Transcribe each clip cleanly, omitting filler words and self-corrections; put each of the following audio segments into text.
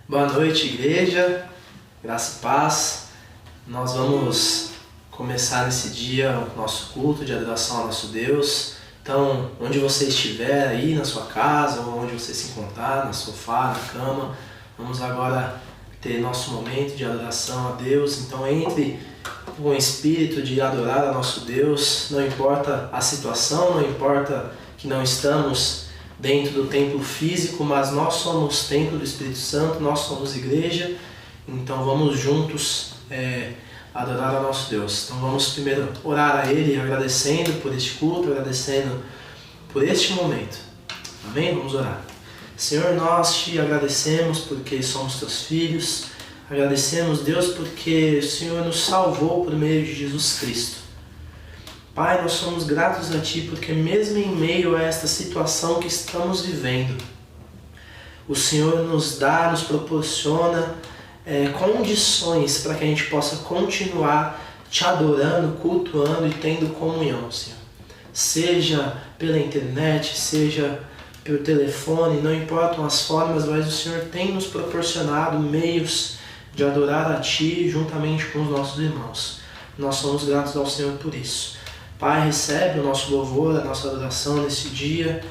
Boa noite, igreja, graça e paz. Nós vamos começar nesse dia o nosso culto de adoração ao nosso Deus. Então, onde você estiver aí na sua casa, ou onde você se encontrar, no sofá, na cama, vamos agora ter nosso momento de adoração a Deus. Então, entre com o espírito de adorar a nosso Deus, não importa a situação, não importa que não estamos dentro do templo físico, mas nós somos templo do Espírito Santo, nós somos igreja, então vamos juntos adorar a nosso Deus. Então vamos primeiro orar a Ele, agradecendo por este culto, agradecendo por este momento. Amém? Vamos orar. Senhor, nós te agradecemos porque somos teus filhos, agradecemos, Deus, porque o Senhor nos salvou por meio de Jesus Cristo. Pai, nós somos gratos a Ti porque mesmo em meio a esta situação que estamos vivendo, o Senhor nos proporciona condições para que a gente possa continuar Te adorando, cultuando e tendo comunhão, Senhor. Seja pela internet, seja pelo telefone, não importam as formas, mas o Senhor tem nos proporcionado meios de adorar a Ti juntamente com os nossos irmãos. Nós somos gratos ao Senhor por isso. Pai, recebe o nosso louvor, a nossa adoração nesse dia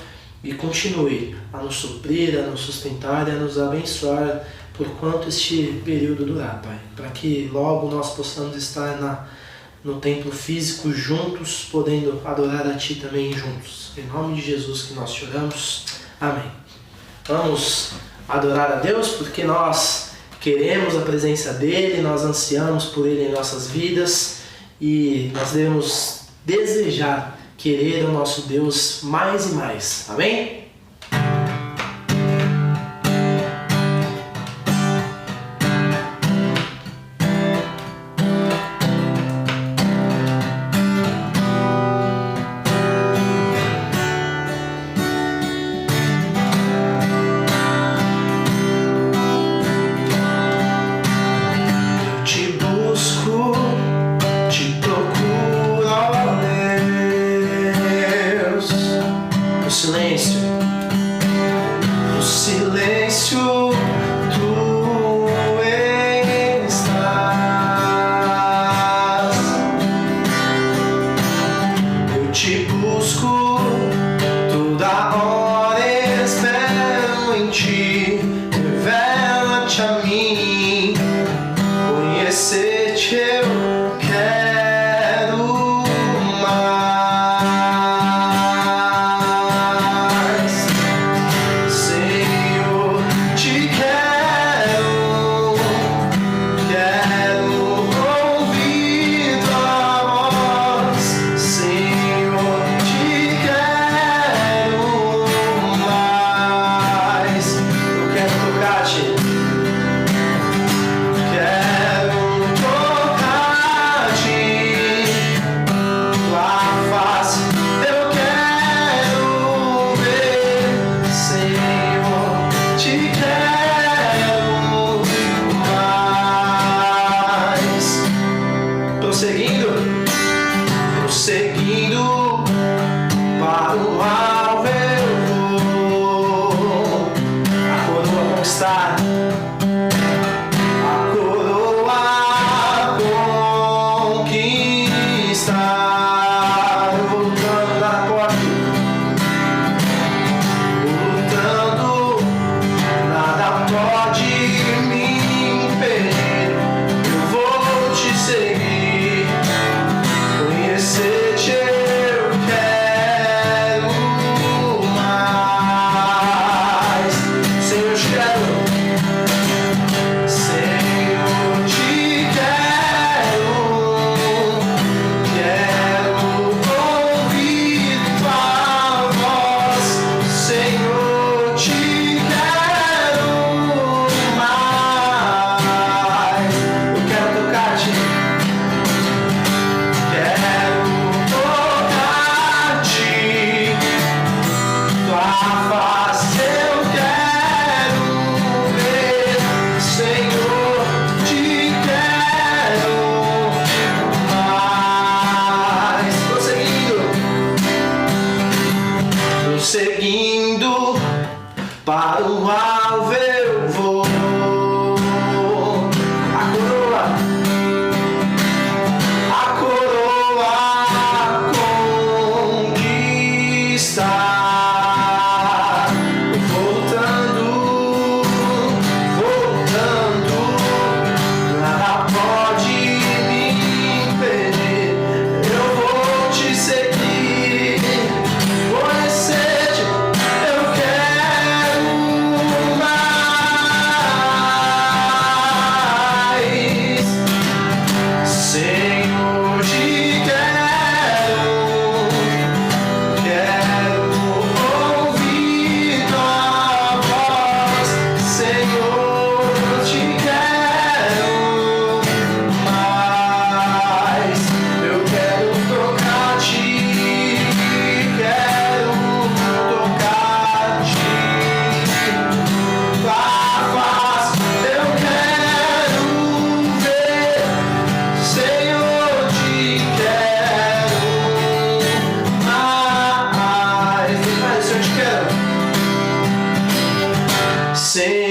e continue a nos suprir, a nos sustentar e a nos abençoar por quanto este período durar, Pai. Para que logo nós possamos estar no templo físico juntos, podendo adorar a Ti também juntos. Em nome de Jesus que nós te oramos. Amém. Vamos adorar a Deus porque nós queremos a presença dEle, nós ansiamos por Ele em nossas vidas e nós devemos desejar, querer o nosso Deus mais e mais. Amém?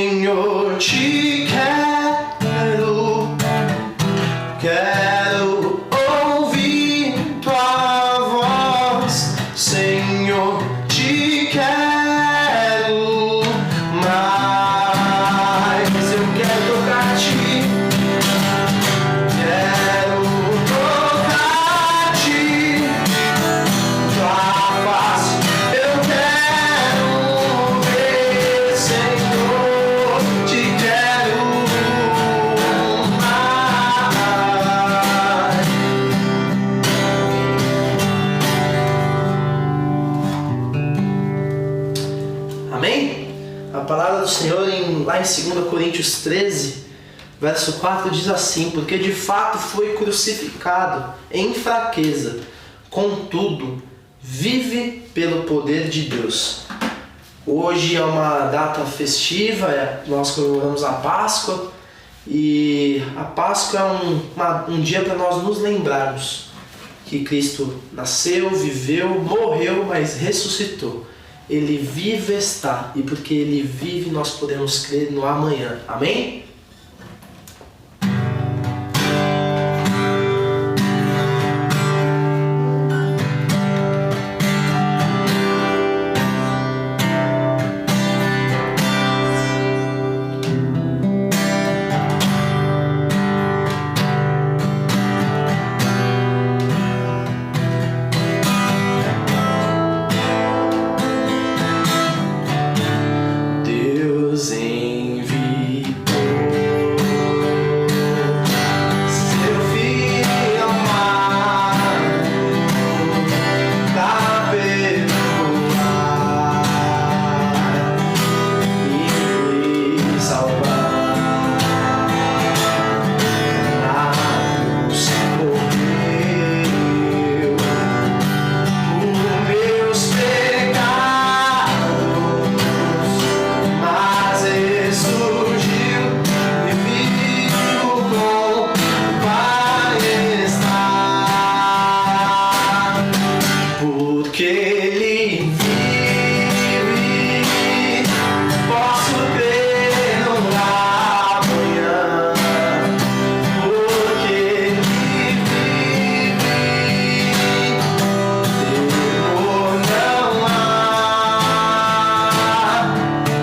Senhor, te quero ouvir tua voz, Senhor, te quero mais. Eu quero tocar-te, quero tocar-te, tua face eu quero ver, Senhor, te quero mais. Amém? A palavra do Senhor lá em 2 Coríntios 13, verso 4 diz assim: porque de fato foi crucificado em fraqueza, contudo vive pelo poder de Deus. Hoje é uma data festiva, nós comemoramos a Páscoa, e a Páscoa é um dia para nós nos lembrarmos que Cristo nasceu, viveu, morreu, mas ressuscitou. Ele vive está, e porque Ele vive nós podemos crer no amanhã. Amém? Deus enviou seu Filho amado para perdoar e me salvar. Na cruz morreu por meus pecados, mas ressurgiu e vivo com o Pai está. Porque Ele vive, posso crer no amanhã. Porque Ele vive, temor não há.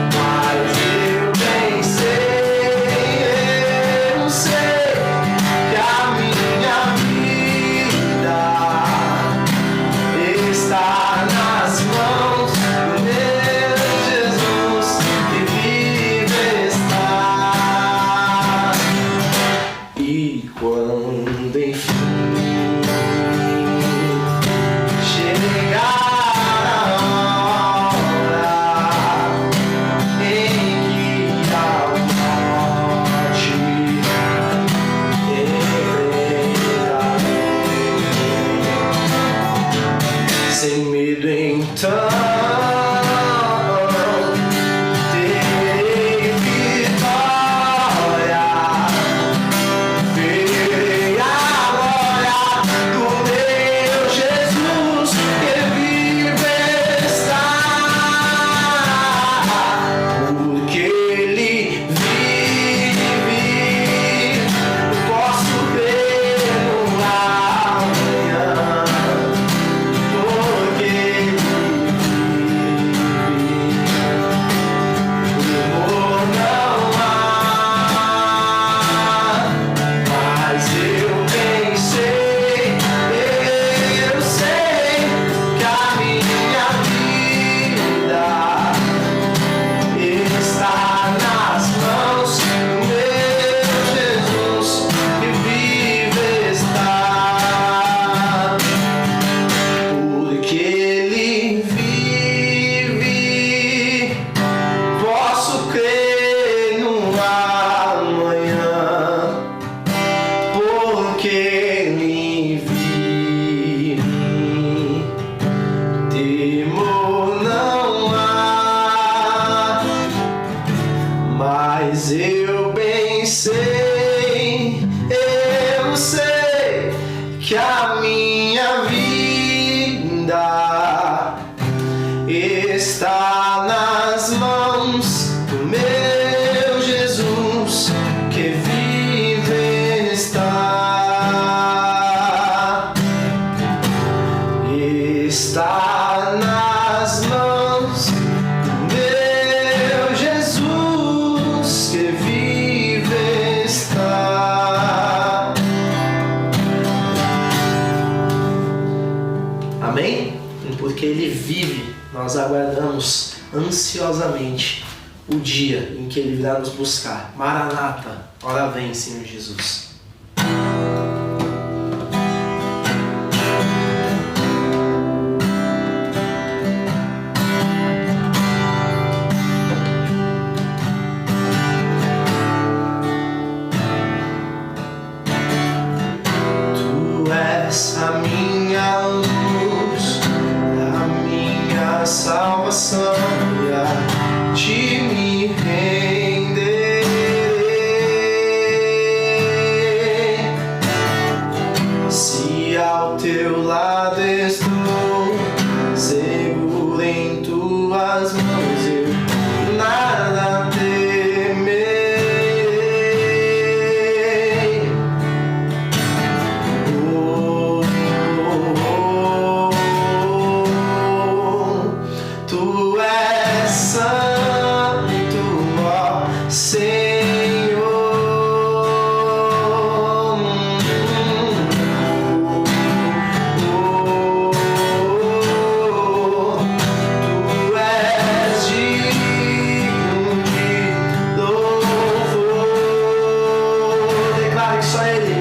Mas eu bem sei que a minha vida está nas mãos do meu Jesus, que vive está. E quando enfim chegar a hora em que a morte enfrentarei, sem medo então terei vitória, verei a glória do meu Jesus, que vive está. Porque Ele vive, posso crer no amanhã. Porque Ele vive, temor não há. Mas eu bem sei que a minha vida está nas mãos do meu Jesus, que vive está. Porque Ele vive, posso crer no amanhã. Porque Ele vive, temor não há. Mas eu bem sei que a minha vida está nas mãos do meu nós aguardamos ansiosamente o dia em que Ele virá nos buscar. Maranata, ora vem, Senhor Jesus. Tu és a minha luz, a minha salvação, e a ti me renderei. Se ao teu lado estou, seguro em tuas mãos, eu nada temerei. Tu és santo, ó Senhor. Tu és digno de louvor. Declare que só Ele.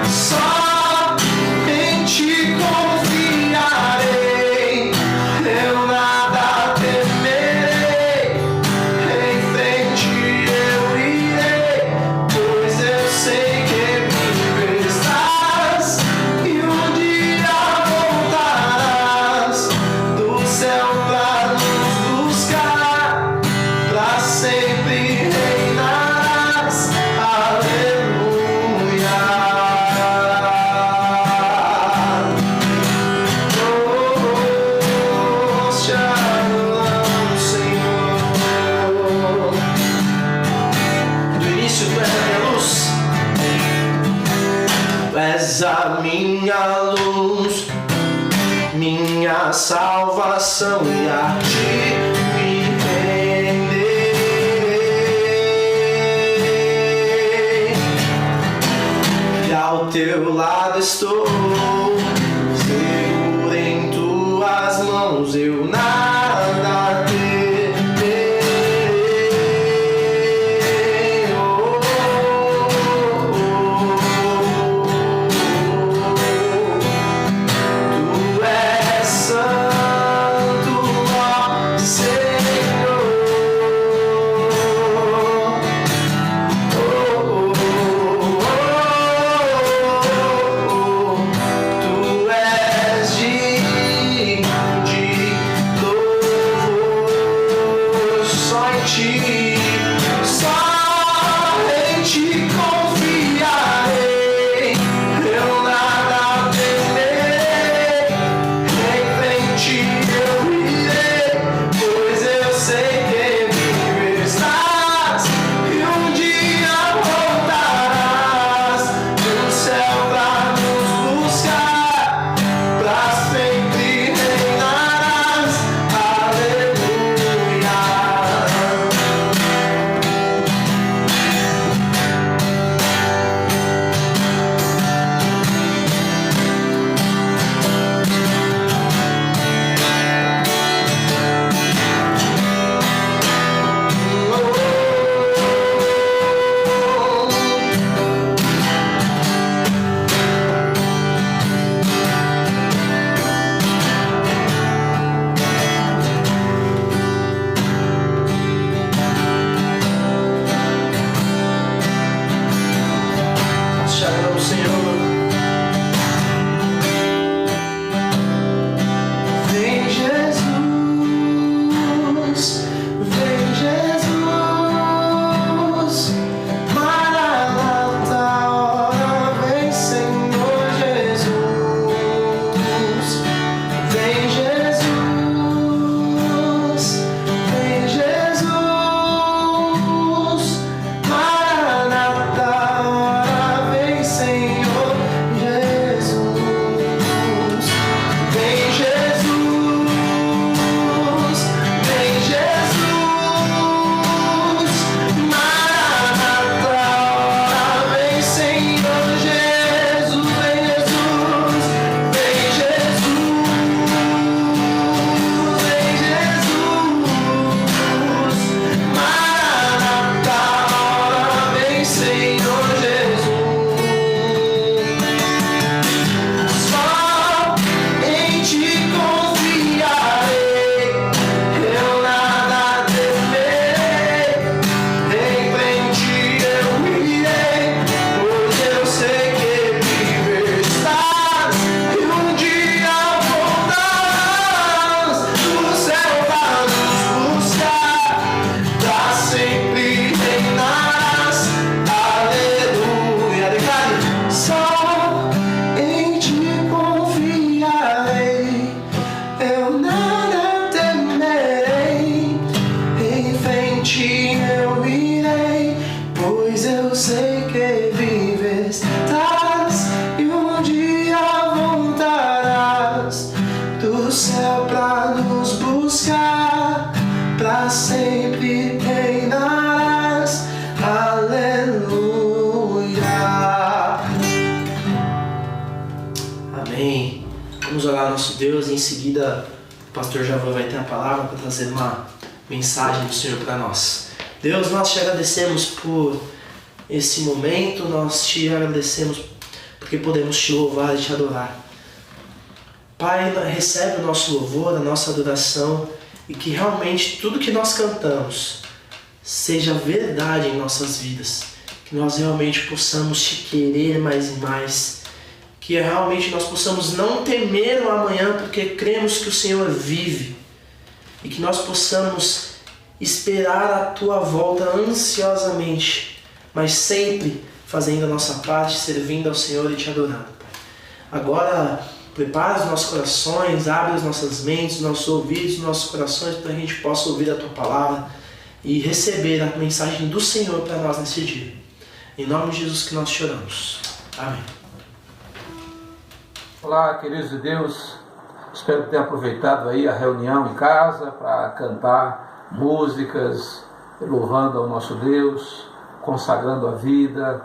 Só em ti confiarei, eu nada temerei. Em frente eu irei, pois eu sei que me estás, e um dia voltarás do céu pra nos buscar, pra sempre reinarás. Aleluia. Nós te adoramos, Senhor. Do início tu és a minha luz, tu és a minha luz, minha salvação, e a ti me renderei. E ao teu lado estou, seguro em tuas mãos, eu nada temerei. Tu és santo, ó Senhor. Tu és digno de louvor. sei que vives, e um dia voltarás do céu pra nos buscar, pra sempre reinarás. Aleluia. Amém. Vamos orar ao nosso Deus e em seguida o pastor Javan vai ter a palavra para trazer uma mensagem do Senhor para nós. Deus, nós te agradecemos por esse momento, nós te agradecemos porque podemos te louvar e te adorar. Pai, recebe o nosso louvor, a nossa adoração e que realmente tudo que nós cantamos seja verdade em nossas vidas. Que nós realmente possamos te querer mais e mais. Que realmente nós possamos não temer o amanhã porque cremos que o Senhor vive. E que nós possamos esperar a tua volta ansiosamente, mas sempre fazendo a nossa parte, servindo ao Senhor e te adorando, Pai. Agora, prepara os nossos corações, abre as nossas mentes, nossos ouvidos, nossos corações, para que a gente possa ouvir a tua palavra e receber a mensagem do Senhor para nós nesse dia. Em nome de Jesus que nós te oramos. Amém. Olá, queridos de Deus. Espero que tenha aproveitado aí a reunião em casa para cantar músicas, louvando ao nosso Deus, consagrando a vida,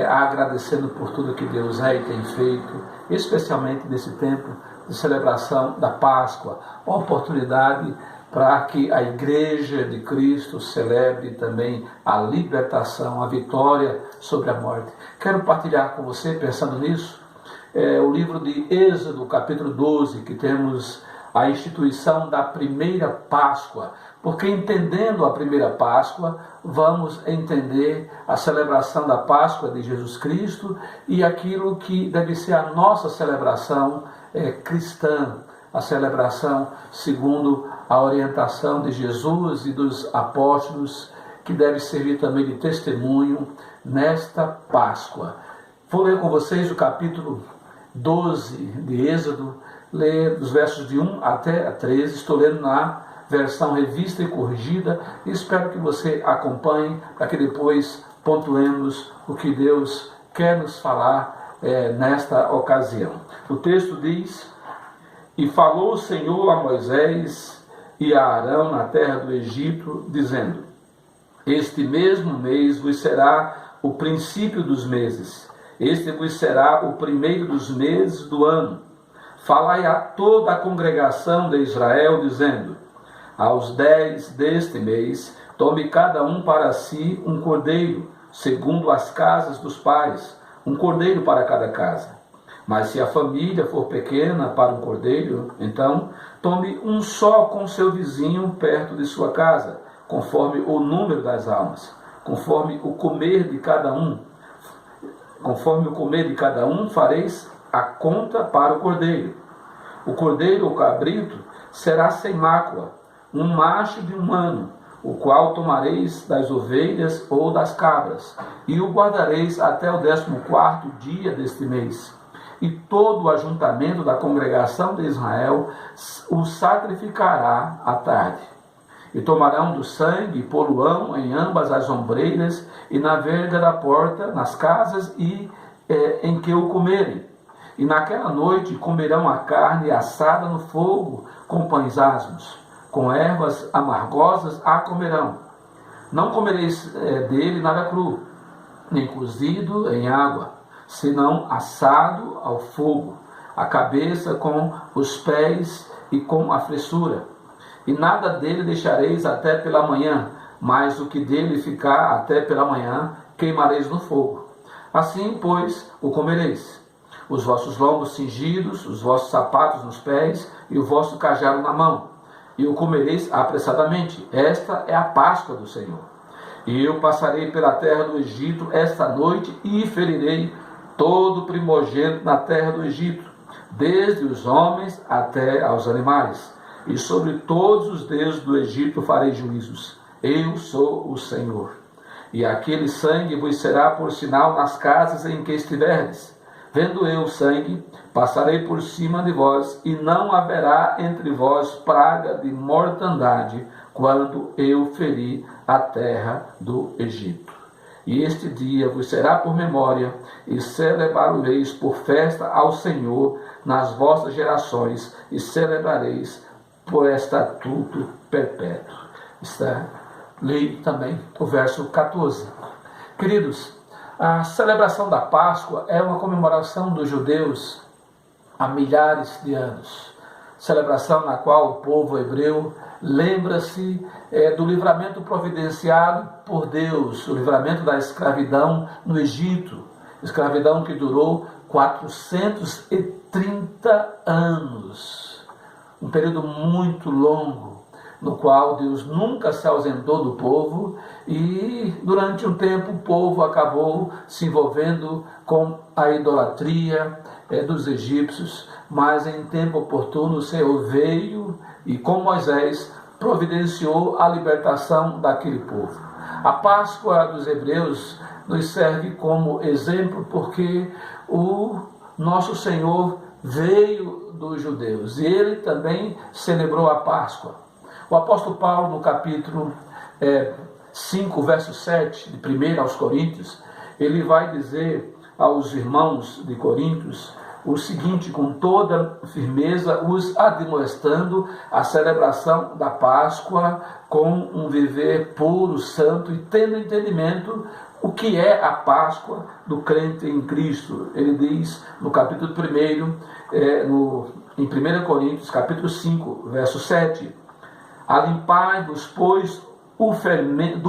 agradecendo por tudo que Deus é e tem feito, especialmente nesse tempo de celebração da Páscoa, uma oportunidade para que a Igreja de Cristo celebre também a libertação, a vitória sobre a morte. Quero partilhar com você, pensando nisso, o livro de Êxodo, capítulo 12, que temos a instituição da primeira Páscoa, porque entendendo a primeira Páscoa, vamos entender a celebração da Páscoa de Jesus Cristo e aquilo que deve ser a nossa celebração cristã, a celebração segundo a orientação de Jesus e dos apóstolos, que deve servir também de testemunho nesta Páscoa. Vou ler com vocês o capítulo 12 de Êxodo, ler dos versos de 1 até 13, estou lendo na versão revista e corrigida, e espero que você acompanhe, para que depois pontuemos o que Deus quer nos falar nesta ocasião. O texto diz: E falou o Senhor a Moisés e a Arão na terra do Egito, dizendo: Este mesmo mês vos será o princípio dos meses. Este vos será o primeiro dos meses do ano. Falai a toda a congregação de Israel, dizendo: Aos 10 deste mês, tome cada um para si um cordeiro, segundo as casas dos pais, um cordeiro para cada casa. Mas se a família for pequena para um cordeiro, então tome um só com seu vizinho perto de sua casa, conforme o número das almas, conforme o comer de cada um. Conforme o comer de cada um, fareis a conta para o cordeiro. O cordeiro ou cabrito será sem mácula, um macho de 1 ano, o qual tomareis das ovelhas ou das cabras, e o guardareis até o 14º dia deste mês. E todo o ajuntamento da congregação de Israel o sacrificará à tarde. E tomarão do sangue e poluão em ambas as ombreiras e na verga da porta, nas casas em que o comerem. E naquela noite comerão a carne assada no fogo com pães asmos, com ervas amargosas a comerão. Não comereis dele nada cru, nem cozido em água, senão assado ao fogo, a cabeça com os pés e com a fressura. E nada dele deixareis até pela manhã, mas o que dele ficar até pela manhã, queimareis no fogo. Assim, pois, o comereis. Os vossos lombos cingidos, os vossos sapatos nos pés e o vosso cajado na mão. E o comereis apressadamente. Esta é a Páscoa do Senhor. E eu passarei pela terra do Egito esta noite e ferirei todo primogênito na terra do Egito, desde os homens até aos animais. E sobre todos os deuses do Egito farei juízos. Eu sou o Senhor. E aquele sangue vos será por sinal nas casas em que estiverdes. Vendo eu o sangue, passarei por cima de vós, e não haverá entre vós praga de mortandade, quando eu ferir a terra do Egito. E este dia vos será por memória, e celebrareis por festa ao Senhor nas vossas gerações, e celebrareis por estatuto perpétuo. Leia também o verso 14. Queridos, a celebração da Páscoa é uma comemoração dos judeus há milhares de anos. Celebração na qual o povo hebreu lembra-se do livramento providenciado por Deus, o livramento da escravidão no Egito, escravidão que durou 430 anos, um período muito longo, no qual Deus nunca se ausentou do povo e durante um tempo o povo acabou se envolvendo com a idolatria dos egípcios, mas em tempo oportuno o Senhor veio e com Moisés providenciou a libertação daquele povo. A Páscoa dos hebreus nos serve como exemplo porque o nosso Senhor veio dos judeus e ele também celebrou a Páscoa. O apóstolo Paulo, no capítulo 5, verso 7, de 1 aos Coríntios, ele vai dizer aos irmãos de Coríntios o seguinte, com toda firmeza, os admoestando a celebração da Páscoa com um viver puro, santo e tendo entendimento o que é a Páscoa do crente em Cristo. Ele diz no capítulo 1, em 1 Coríntios, capítulo 5, verso 7, alimpai-vos, pois, do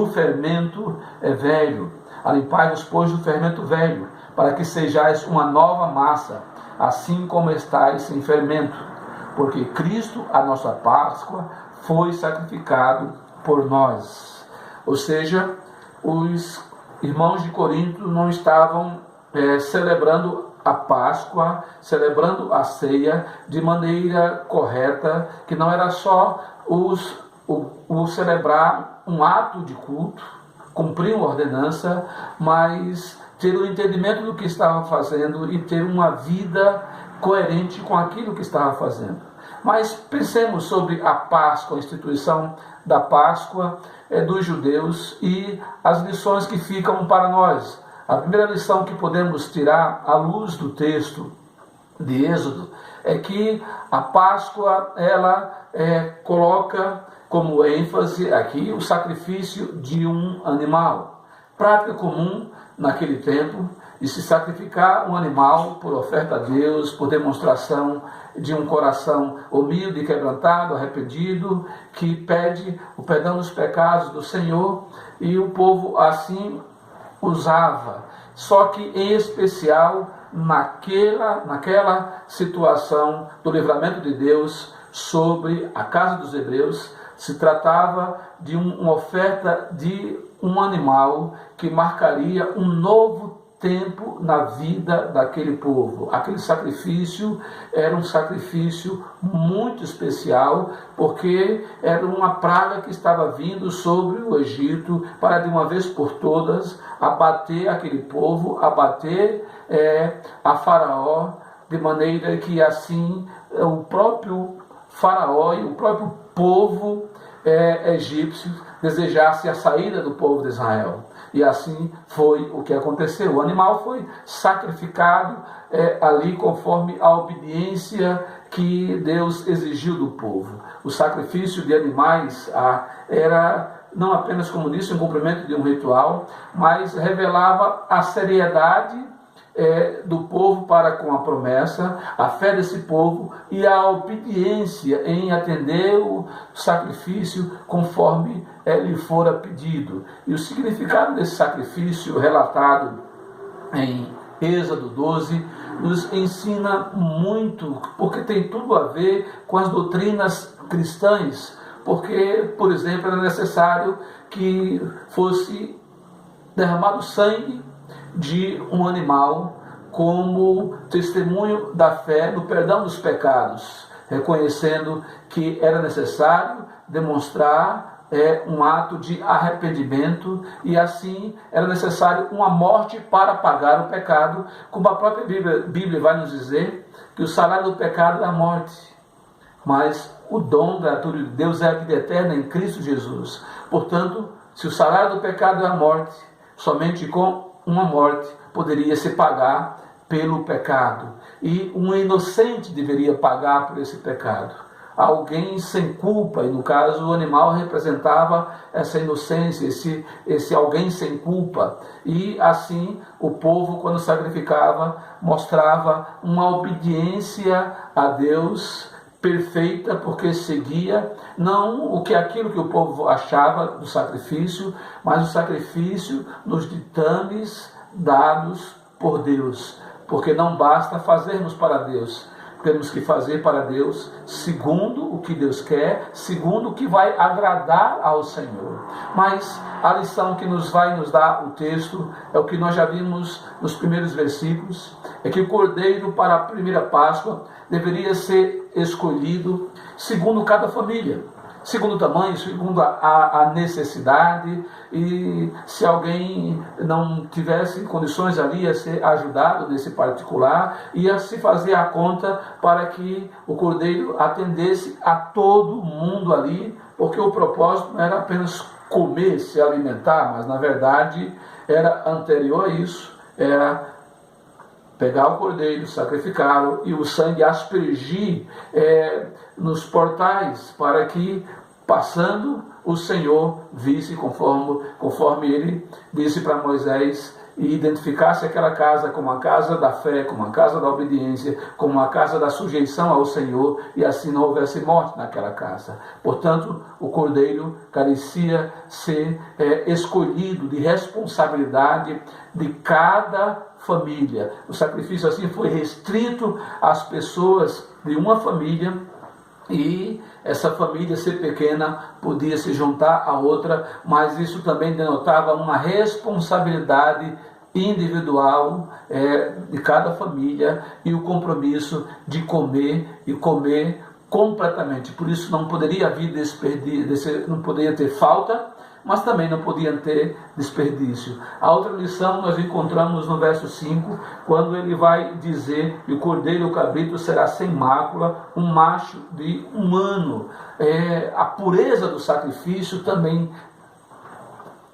fermento velho. Alimpai-vos, pois, do fermento velho, para que sejais uma nova massa, assim como estáis sem fermento. Porque Cristo, a nossa Páscoa, foi sacrificado por nós. Ou seja, os irmãos de Corinto não estavam celebrando a Páscoa, celebrando a ceia de maneira correta, que não era só o celebrar um ato de culto, cumprir uma ordenança, mas ter o entendimento do que estava fazendo e ter uma vida coerente com aquilo que estava fazendo. Mas pensemos sobre a Páscoa, a instituição da Páscoa dos judeus e as lições que ficam para nós. A primeira lição que podemos tirar à luz do texto de Êxodo é que a Páscoa ela coloca como ênfase aqui o sacrifício de um animal. Prática comum naquele tempo de se sacrificar um animal por oferta a Deus, por demonstração de um coração humilde, quebrantado, arrependido, que pede o perdão dos pecados do Senhor, e o povo assim usava. Só que em especial naquela situação do livramento de Deus sobre a casa dos hebreus, se tratava de uma oferta de um animal que marcaria um novo tempo na vida daquele povo. Aquele sacrifício era um sacrifício muito especial, porque era uma praga que estava vindo sobre o Egito para de uma vez por todas abater aquele povo, abater a Faraó, de maneira que assim o próprio Faraó e o próprio povo egípcio desejasse a saída do povo de Israel. E assim foi o que aconteceu. O animal foi sacrificado ali conforme a obediência que Deus exigiu do povo. O sacrifício de animais era não apenas, como disse, um cumprimento de um ritual, mas revelava a seriedade do povo para com a promessa, a fé desse povo e a obediência em atender o sacrifício conforme lhe fora pedido. E o significado desse sacrifício relatado em Êxodo 12 nos ensina muito, porque tem tudo a ver com as doutrinas cristãs, porque, por exemplo, era necessário que fosse derramado sangue de um animal como testemunho da fé no perdão dos pecados, reconhecendo que era necessário demonstrar um ato de arrependimento e assim era necessário uma morte para pagar o pecado, como a própria Bíblia vai nos dizer que o salário do pecado é a morte, mas o dom gratuito de Deus é a vida eterna em Cristo Jesus. Portanto, se o salário do pecado é a morte, somente com uma morte poderia se pagar pelo pecado. E um inocente deveria pagar por esse pecado. Alguém sem culpa, e no caso o animal representava essa inocência, esse alguém sem culpa. E assim o povo, quando sacrificava, mostrava uma obediência a Deus perfeita, porque seguia não aquilo que o povo achava do sacrifício, mas o sacrifício nos ditames dados por Deus. Porque não basta fazermos para Deus, temos que fazer para Deus segundo o que Deus quer, segundo o que vai agradar ao Senhor. Mas a lição que nos dar o texto é o que nós já vimos nos primeiros versículos, é que o cordeiro para a primeira Páscoa deveria ser escolhido segundo cada família, segundo o tamanho, segundo a necessidade, e se alguém não tivesse condições ali a ser ajudado nesse particular, ia se fazer a conta para que o cordeiro atendesse a todo mundo ali, porque o propósito não era apenas comer, se alimentar, mas na verdade era anterior a isso, era pegar o cordeiro, sacrificá-lo e o sangue aspergir nos portais, para que, passando, o Senhor visse conforme ele disse para Moisés, e identificasse aquela casa como a casa da fé, como a casa da obediência, como a casa da sujeição ao Senhor, e assim não houvesse morte naquela casa. Portanto, o cordeiro carecia ser escolhido de responsabilidade de cada família. O sacrifício assim foi restrito às pessoas de uma família, e essa família, ser pequena, podia se juntar a outra, mas isso também denotava uma responsabilidade individual de cada família, e o compromisso de comer e comer completamente. Por isso não poderia haver desperdício, não poderia ter falta, mas também não podia ter desperdício. A outra lição nós encontramos no verso 5, quando ele vai dizer que o cordeiro ou cabrito será sem mácula, um macho de 1 ano. A pureza do sacrifício também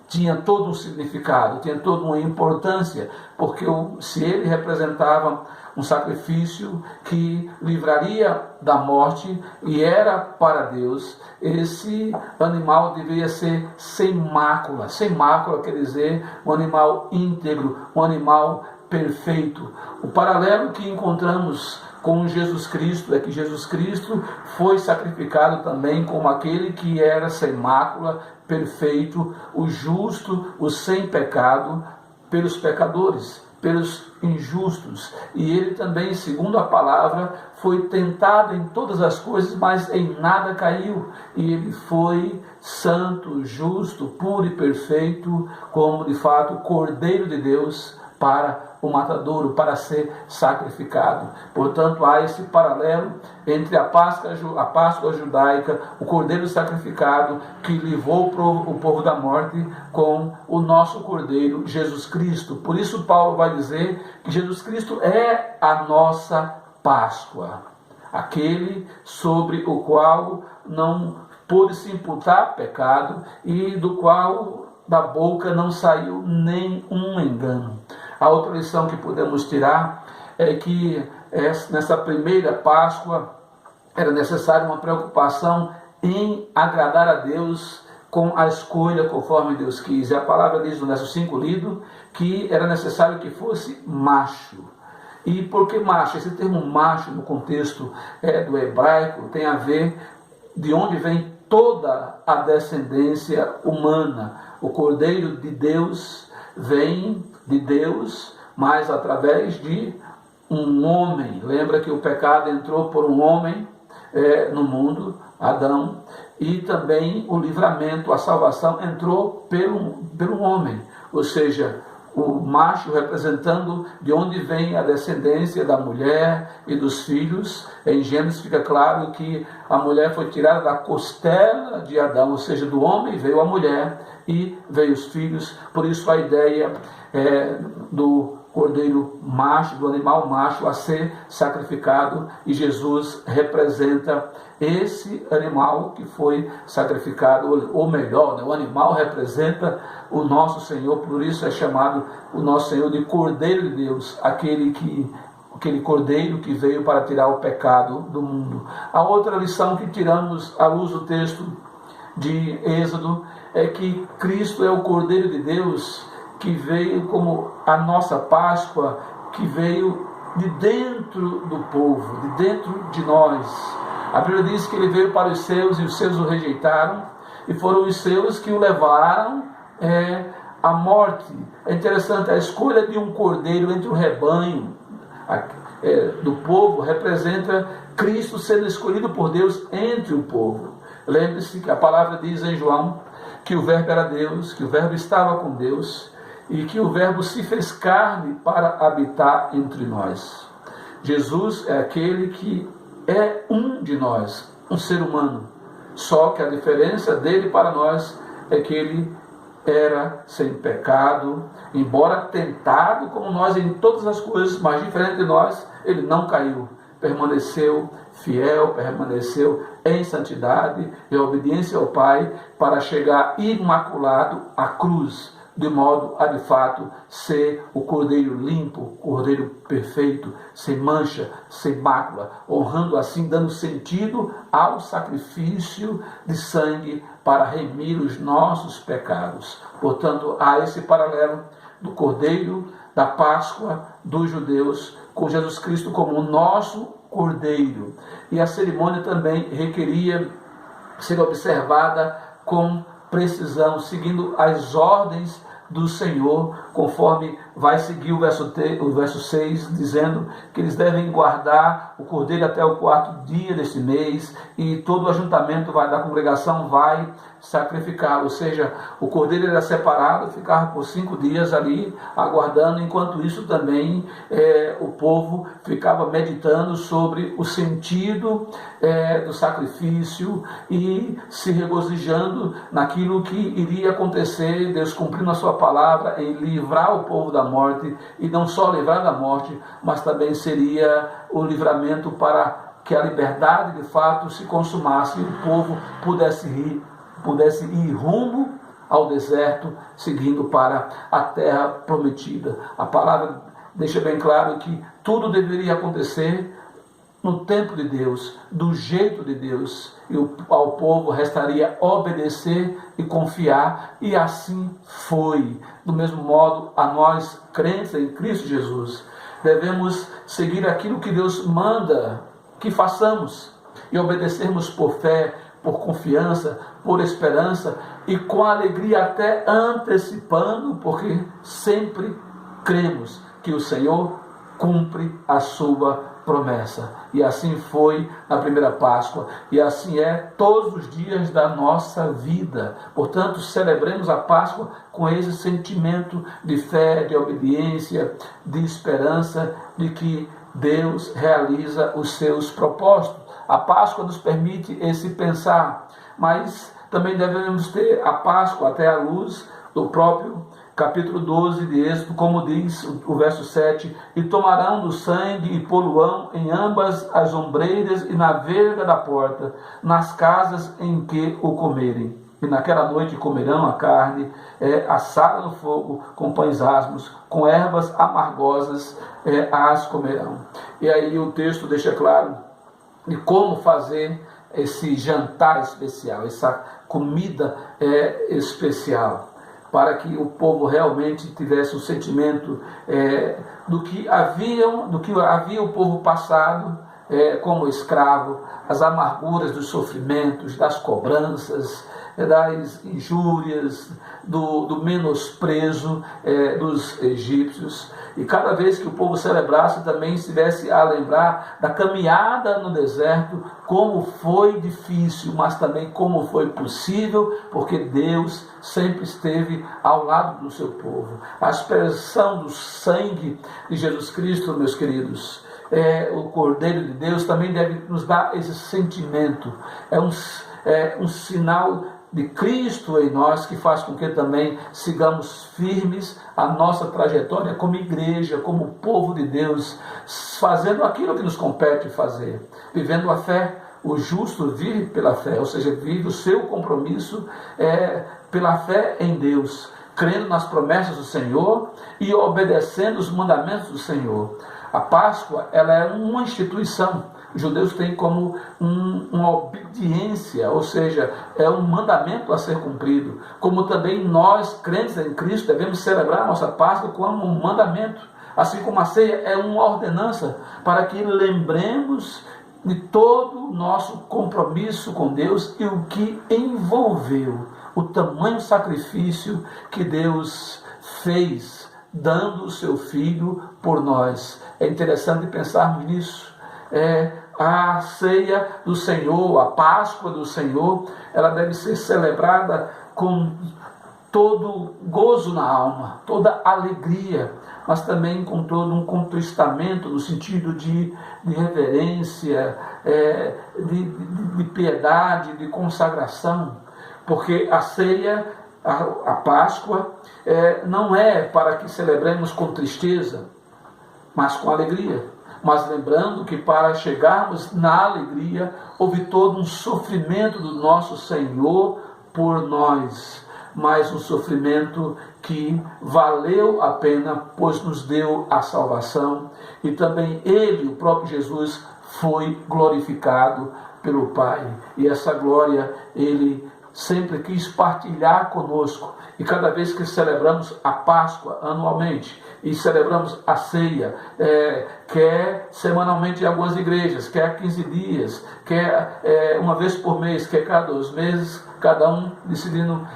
tinha todo um significado, tinha toda uma importância, porque se ele representava um sacrifício que livraria da morte e era para Deus, esse animal deveria ser sem mácula. Sem mácula quer dizer um animal íntegro, um animal perfeito. O paralelo que encontramos com Jesus Cristo é que Jesus Cristo foi sacrificado também como aquele que era sem mácula, perfeito, o justo, o sem pecado, pelos pecadores, pelos injustos. E ele também, segundo a palavra, foi tentado em todas as coisas, mas em nada caiu. E ele foi santo, justo, puro e perfeito, como de fato o Cordeiro de Deus para o matadouro, para ser sacrificado. Portanto, há esse paralelo entre a Páscoa judaica, o cordeiro sacrificado que livrou o povo da morte, com o nosso cordeiro Jesus Cristo. Por isso Paulo vai dizer que Jesus Cristo é a nossa Páscoa, aquele sobre o qual não pôde se imputar pecado e do qual da boca não saiu nenhum engano. A outra lição que podemos tirar é que nessa primeira Páscoa era necessária uma preocupação em agradar a Deus com a escolha conforme Deus quis. E a palavra diz no verso 5 lido que era necessário que fosse macho. E por que macho? Esse termo macho no contexto do hebraico tem a ver de onde vem toda a descendência humana. O Cordeiro de Deus vem de Deus, mas através de um homem. Lembra que o pecado entrou por um homem no mundo, Adão, e também o livramento, a salvação entrou pelo homem. Ou seja, o macho representando de onde vem a descendência da mulher e dos filhos. Em Gênesis fica claro que a mulher foi tirada da costela de Adão, ou seja, do homem veio a mulher e veio os filhos. Por isso a ideia do cordeiro macho, do animal macho a ser sacrificado, e Jesus representa esse animal que foi sacrificado, ou melhor, né, o animal representa o nosso Senhor, por isso é chamado o nosso Senhor de Cordeiro de Deus, aquele cordeiro que veio para tirar o pecado do mundo. A outra lição que tiramos à luz do texto de Êxodo é que Cristo é o Cordeiro de Deus que veio como a nossa Páscoa, que veio de dentro do povo, de dentro de nós. A Bíblia diz que ele veio para os seus e os seus o rejeitaram, e foram os seus que o levaram à morte. É interessante, a escolha de um cordeiro entre o rebanho do povo representa Cristo sendo escolhido por Deus entre o povo. Lembre-se que a palavra diz em João que o Verbo era Deus, que o Verbo estava com Deus e que o Verbo se fez carne para habitar entre nós. Jesus é aquele que é um de nós, um ser humano, só que a diferença dele para nós é que ele era sem pecado, embora tentado como nós em todas as coisas, mas diferente de nós, ele não caiu, permaneceu fiel, permaneceu em santidade e obediência ao Pai para chegar imaculado à cruz, de modo a de fato ser o cordeiro limpo, o cordeiro perfeito, sem mancha, sem mácula, honrando assim, dando sentido ao sacrifício de sangue para remir os nossos pecados. Portanto, há esse paralelo do cordeiro da Páscoa dos judeus com Jesus Cristo como o nosso cordeiro. E a cerimônia também requeria ser observada com precisão, seguindo as ordens do Senhor, conforme vai seguir o verso 6, dizendo que eles devem guardar o cordeiro até o 4º dia desse mês, e todo o ajuntamento da congregação vai sacrificá-lo. Ou seja, o cordeiro era separado, ficava por 5 dias ali aguardando. Enquanto isso também o povo ficava meditando sobre o sentido do sacrifício e se regozijando naquilo que iria acontecer, Deus cumprindo a sua palavra em livrar o povo da morte, e não só livrar da morte, mas também seria o livramento para que a liberdade de fato se consumasse e o povo pudesse ir rumo ao deserto, seguindo para a terra prometida. A palavra deixa bem claro que tudo deveria acontecer no tempo de Deus, do jeito de Deus, e ao povo restaria obedecer e confiar, e assim foi. Do mesmo modo, a nós, crentes em Cristo Jesus, devemos seguir aquilo que Deus manda que façamos, e obedecermos por fé, por confiança, por esperança, e com alegria até antecipando, porque sempre cremos que o Senhor cumpre a sua promessa. E assim foi na primeira Páscoa, e assim é todos os dias da nossa vida. Portanto, celebremos a Páscoa com esse sentimento de fé, de obediência, de esperança, de que Deus realiza os seus propósitos. A Páscoa nos permite esse pensar, mas também devemos ter a Páscoa até a luz do próprio capítulo 12 de Êxodo, como diz o verso 7, e tomarão do sangue e poluão em ambas as ombreiras e na verga da porta, nas casas em que o comerem. E naquela noite comerão a carne assada no fogo, com pães asmos, com ervas amargosas as comerão. E aí o texto deixa claro de como fazer esse jantar especial, essa comida especial, para que o povo realmente tivesse um sentimento do que havia o povo passado como escravo, as amarguras dos sofrimentos, das cobranças, das injúrias, do menosprezo dos egípcios. E cada vez que o povo celebrasse, também estivesse a lembrar da caminhada no deserto, como foi difícil, mas também como foi possível, porque Deus sempre esteve ao lado do seu povo. A expressão do sangue de Jesus Cristo, meus queridos, o Cordeiro de Deus, também deve nos dar esse sentimento. É um sinal de Cristo em nós, que faz com que também sigamos firmes a nossa trajetória como igreja, como povo de Deus, fazendo aquilo que nos compete fazer, vivendo a fé. O justo vive pela fé, ou seja, vive o seu compromisso pela fé em Deus, crendo nas promessas do Senhor e obedecendo os mandamentos do Senhor. A Páscoa, ela é uma instituição. Os judeus têm como uma obediência, ou seja, é um mandamento a ser cumprido. Como também nós, crentes em Cristo, devemos celebrar a nossa Páscoa como um mandamento. Assim como a ceia é uma ordenança para que lembremos de todo o nosso compromisso com Deus e o que envolveu o tamanho sacrifício que Deus fez, dando o seu Filho por nós. É interessante pensarmos nisso. A ceia do Senhor, a Páscoa do Senhor, ela deve ser celebrada com todo gozo na alma, toda alegria, mas também com todo um contristamento no sentido de reverência, de piedade, de consagração, porque a ceia, a Páscoa, não é para que celebremos com tristeza, mas com alegria. Mas lembrando que para chegarmos na alegria, houve todo um sofrimento do nosso Senhor por nós, mas um sofrimento que valeu a pena, pois nos deu a salvação, e também Ele, o próprio Jesus, foi glorificado pelo Pai, e essa glória Ele sempre quis partilhar conosco. E cada vez que celebramos a Páscoa anualmente e celebramos a ceia, quer semanalmente em algumas igrejas, quer 15 dias, quer uma vez por mês, quer cada 2 meses, cada um decidindo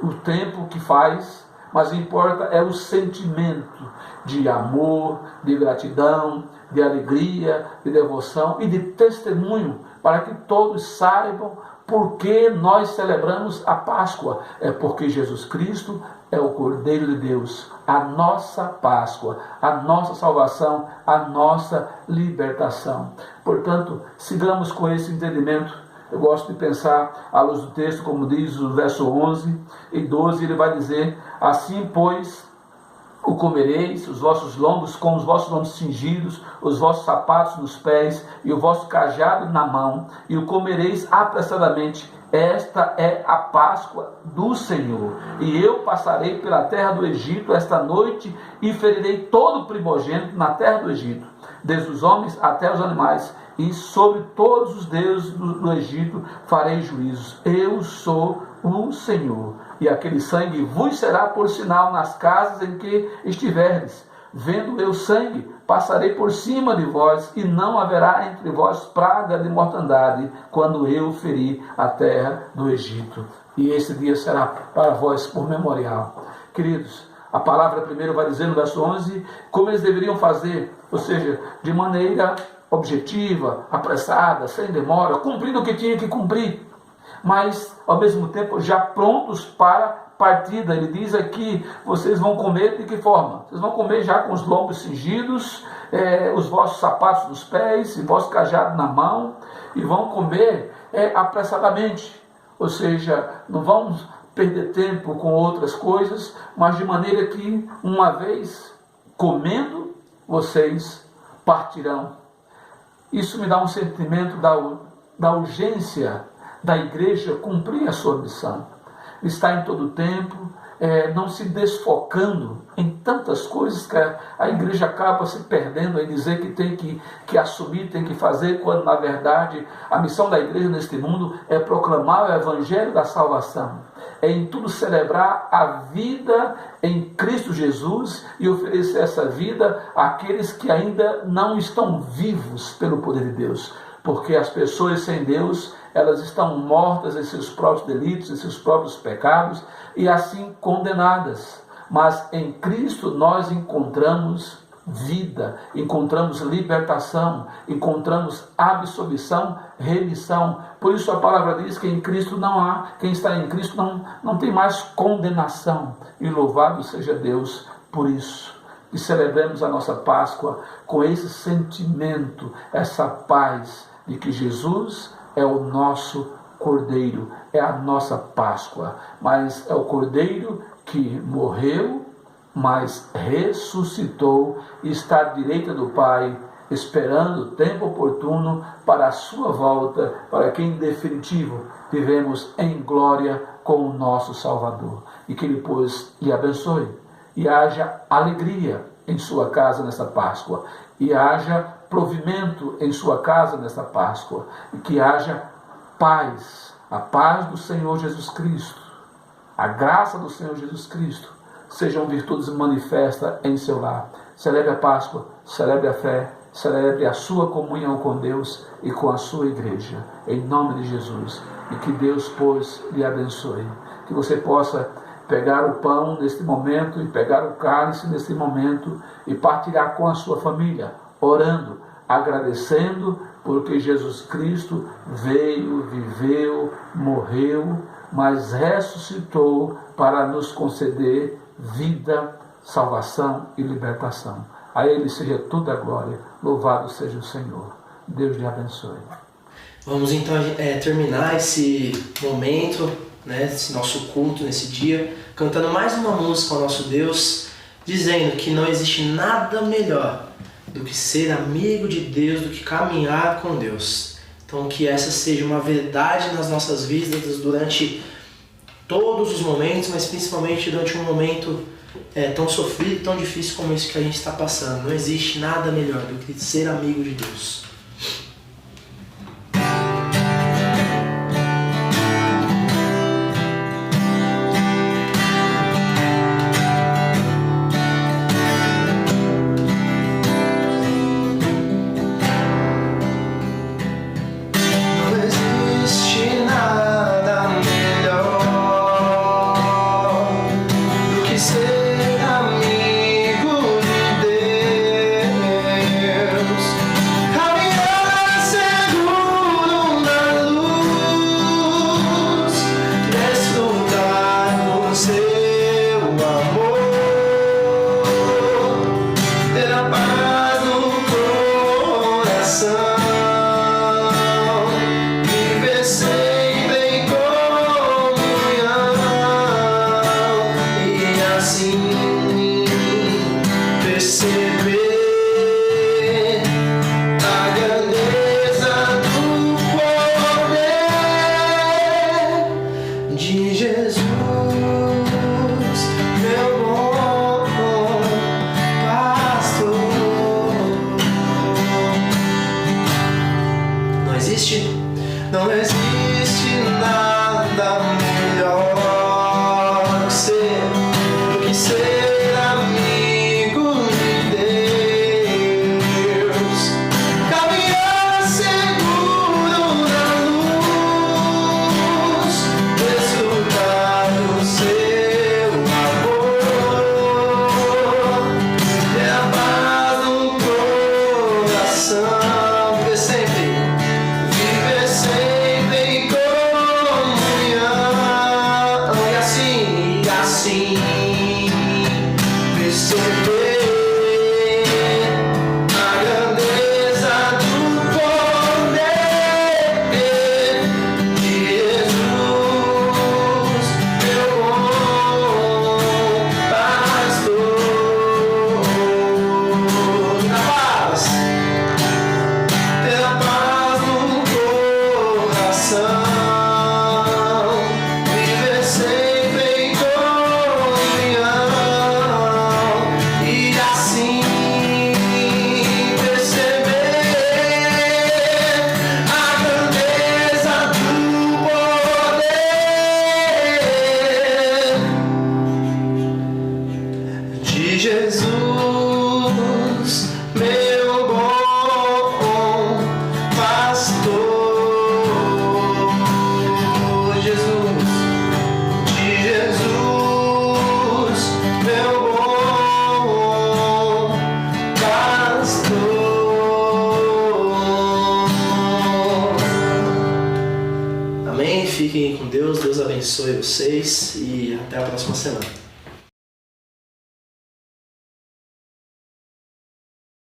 o tempo que faz, mas o que importa é o sentimento de amor, de gratidão, de alegria, de devoção e de testemunho, para que todos saibam por que nós celebramos a Páscoa. É porque Jesus Cristo é o Cordeiro de Deus, a nossa Páscoa, a nossa salvação, a nossa libertação. Portanto, sigamos com esse entendimento. Eu gosto de pensar à luz do texto, como diz o verso 11 e 12, ele vai dizer: assim, pois, o comereis, os vossos lombos com os vossos lombos cingidos, os vossos sapatos nos pés e o vosso cajado na mão, e o comereis apressadamente. Esta é a Páscoa do Senhor. E eu passarei pela terra do Egito esta noite e ferirei todo o primogênito na terra do Egito, desde os homens até os animais, e sobre todos os deuses do Egito farei juízos. Eu sou o Senhor. E aquele sangue vos será por sinal nas casas em que estiverdes. Vendo eu sangue, passarei por cima de vós, e não haverá entre vós praga de mortandade, quando eu ferir a terra do Egito. E esse dia será para vós por memorial. Queridos, a palavra primeiro vai dizer no verso 11, como eles deveriam fazer, ou seja, de maneira objetiva, apressada, sem demora, cumprindo o que tinha que cumprir, mas ao mesmo tempo já prontos para partida. Ele diz aqui: vocês vão comer de que forma? Vocês vão comer já com os lombos cingidos, os vossos sapatos nos pés e vosso cajado na mão, e vão comer apressadamente, ou seja, não vão perder tempo com outras coisas, mas de maneira que, uma vez comendo, vocês partirão. Isso me dá um sentimento da urgência da igreja cumprir a sua missão. Está em todo o tempo, não se desfocando em tantas coisas que a igreja acaba se perdendo em dizer que tem que assumir, tem que fazer, quando na verdade a missão da igreja neste mundo é proclamar o evangelho da salvação, é em tudo celebrar a vida em Cristo Jesus e oferecer essa vida àqueles que ainda não estão vivos pelo poder de Deus, porque as pessoas sem Deus, elas estão mortas em seus próprios delitos, em seus próprios pecados, e assim condenadas. Mas em Cristo nós encontramos vida, encontramos libertação, encontramos absolvição, remissão. Por isso a palavra diz que em Cristo não há, quem está em Cristo não tem mais condenação. E louvado seja Deus por isso. E celebremos a nossa Páscoa com esse sentimento, essa paz de que Jesus é o nosso Cordeiro, é a nossa Páscoa, mas é o Cordeiro que morreu, mas ressuscitou e está à direita do Pai, esperando o tempo oportuno para a sua volta, para que em definitivo vivemos em glória com o nosso Salvador. E que Ele, pois, lhe abençoe e haja alegria em sua casa nesta Páscoa, e haja provimento em sua casa nesta Páscoa, e que haja paz, a paz do Senhor Jesus Cristo, a graça do Senhor Jesus Cristo, sejam virtudes manifestas em seu lar. Celebre a Páscoa, celebre a fé, celebre a sua comunhão com Deus e com a sua igreja, em nome de Jesus. E que Deus, pois, lhe abençoe. Que você possa pegar o pão neste momento e pegar o cálice neste momento e partilhar com a sua família, orando, agradecendo, porque Jesus Cristo veio, viveu, morreu, mas ressuscitou para nos conceder vida, salvação e libertação. A Ele seja toda a glória, louvado seja o Senhor. Deus lhe abençoe. Vamos então terminar esse momento, esse nosso culto nesse dia, cantando mais uma música ao nosso Deus, dizendo que não existe nada melhor do que ser amigo de Deus, do que caminhar com Deus. Então que essa seja uma verdade nas nossas vidas durante todos os momentos, mas principalmente durante um momento tão sofrido, tão difícil como esse que a gente está passando. Não existe nada melhor do que ser amigo de Deus. Não existe nada melhor do que ser amigo de Deus. Caminhar seguro na luz, desfrutar do seu amor, ter a paz no coração, viver sempre em comunhão, e assim perceber a grandeza do poder de Jesus, meu bom pastor. A paz, ter a paz no coração, viver sempre em comunhão, e assim perceber a grandeza do poder de Jesus, meu bom pastor. De Jesus, meu bom pastor. Amém? Fiquem com Deus, Deus abençoe vocês e até a próxima semana.